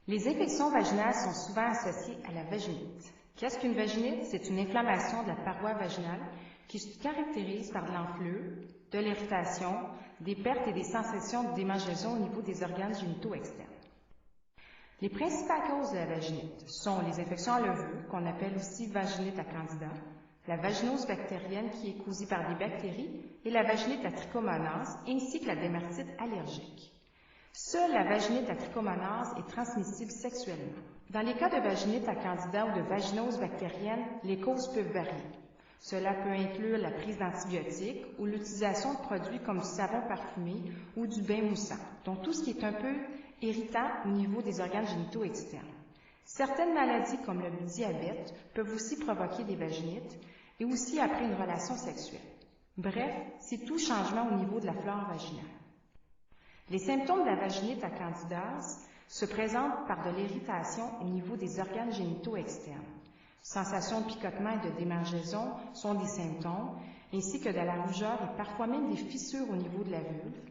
Les infections vaginales sont souvent associées à la vaginite. Qu'est-ce qu'une vaginite? C'est une inflammation de la paroi vaginale qui se caractérise par de l'enflure, de l'irritation, des pertes et des sensations de démangeaison au niveau des organes génitaux externes. Les principales causes de la vaginite sont les infections à levure, qu'on appelle aussi vaginite à candida, la vaginose bactérienne qui est causée par des bactéries et la vaginite à trichomonase, ainsi que la dermatite allergique. Seule la vaginite à trichomonase est transmissible sexuellement. Dans les cas de vaginite à candida ou de vaginose bactérienne, les causes peuvent varier. Cela peut inclure la prise d'antibiotiques ou l'utilisation de produits comme du savon parfumé ou du bain moussant, donc tout ce qui est un peu irritant au niveau des organes génitaux externes. Certaines maladies comme le diabète peuvent aussi provoquer des vaginites et aussi après une relation sexuelle. Bref, c'est tout changement au niveau de la flore vaginale. Les symptômes de la vaginite à candidase se présentent par de l'irritation au niveau des organes génitaux externes. Sensations de picotement et de démangeaison sont des symptômes, ainsi que de la rougeur et parfois même des fissures au niveau de la vulve,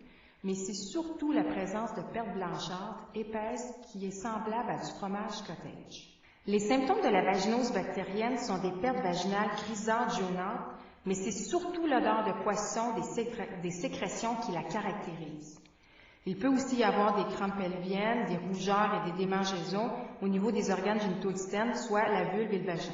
mais c'est surtout la présence de pertes blanchâtres épaisses qui est semblable à du fromage cottage. Les symptômes de la vaginose bactérienne sont des pertes vaginales grisâtres, jaunâtres, mais c'est surtout l'odeur de poisson des sécrétions qui la caractérisent. Il peut aussi y avoir des crampes pelviennes, des rougeurs et des démangeaisons au niveau des organes génitaux externes, soit la vulve et le vagin.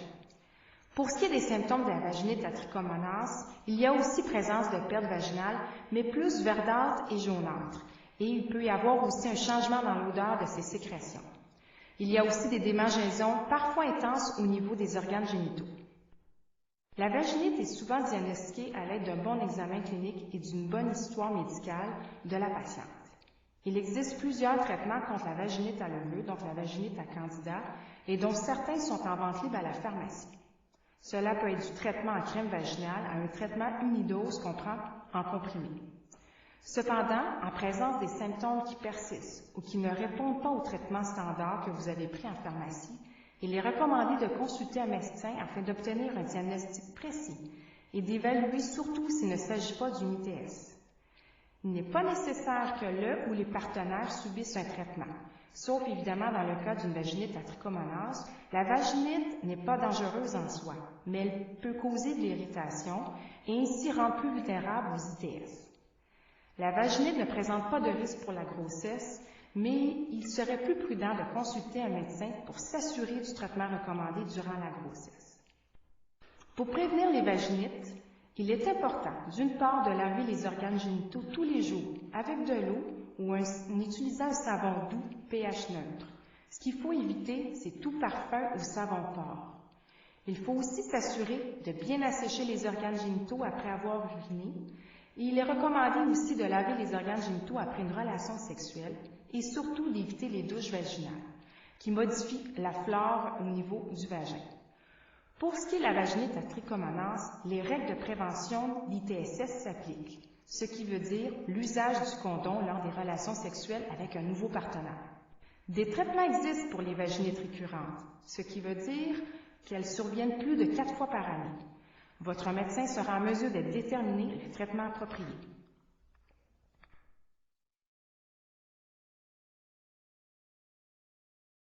Pour ce qui est des symptômes de la vaginite à trichomonase, il y a aussi présence de pertes vaginales, mais plus verdâtres et jaunâtres, et il peut y avoir aussi un changement dans l'odeur de ces sécrétions. Il y a aussi des démangeaisons parfois intenses au niveau des organes génitaux. La vaginite est souvent diagnostiquée à l'aide d'un bon examen clinique et d'une bonne histoire médicale de la patiente. Il existe plusieurs traitements contre la vaginite à levure, donc la vaginite à candida, et dont certains sont en vente libre à la pharmacie. Cela peut être du traitement en crème vaginale à un traitement unidose qu'on prend en comprimé. Cependant, en présence des symptômes qui persistent ou qui ne répondent pas au traitement standard que vous avez pris en pharmacie, il est recommandé de consulter un médecin afin d'obtenir un diagnostic précis et d'évaluer surtout s'il ne s'agit pas d'une ITS. Il n'est pas nécessaire que le ou les partenaires subissent un traitement, sauf évidemment dans le cas d'une vaginite à trichomonase. La vaginite n'est pas dangereuse en soi, mais elle peut causer de l'irritation et ainsi rendre plus vulnérable aux ITS. La vaginite ne présente pas de risque pour la grossesse, mais il serait plus prudent de consulter un médecin pour s'assurer du traitement recommandé durant la grossesse. Pour prévenir les vaginites, il est important, d'une part, de laver les organes génitaux tous les jours avec de l'eau ou en utilisant un savon doux pH neutre. Ce qu'il faut éviter, c'est tout parfum ou savon fort. Il faut aussi s'assurer de bien assécher les organes génitaux après avoir uriné. Et il est recommandé aussi de laver les organes génitaux après une relation sexuelle et surtout d'éviter les douches vaginales, qui modifient la flore au niveau du vagin. Pour ce qui est de la vaginite à trichomonase, les règles de prévention d'ITSS s'appliquent, ce qui veut dire l'usage du condom lors des relations sexuelles avec un nouveau partenaire. Des traitements existent pour les vaginites récurrentes, ce qui veut dire qu'elles surviennent plus de 4 fois par année. Votre médecin sera en mesure de déterminer le traitement approprié.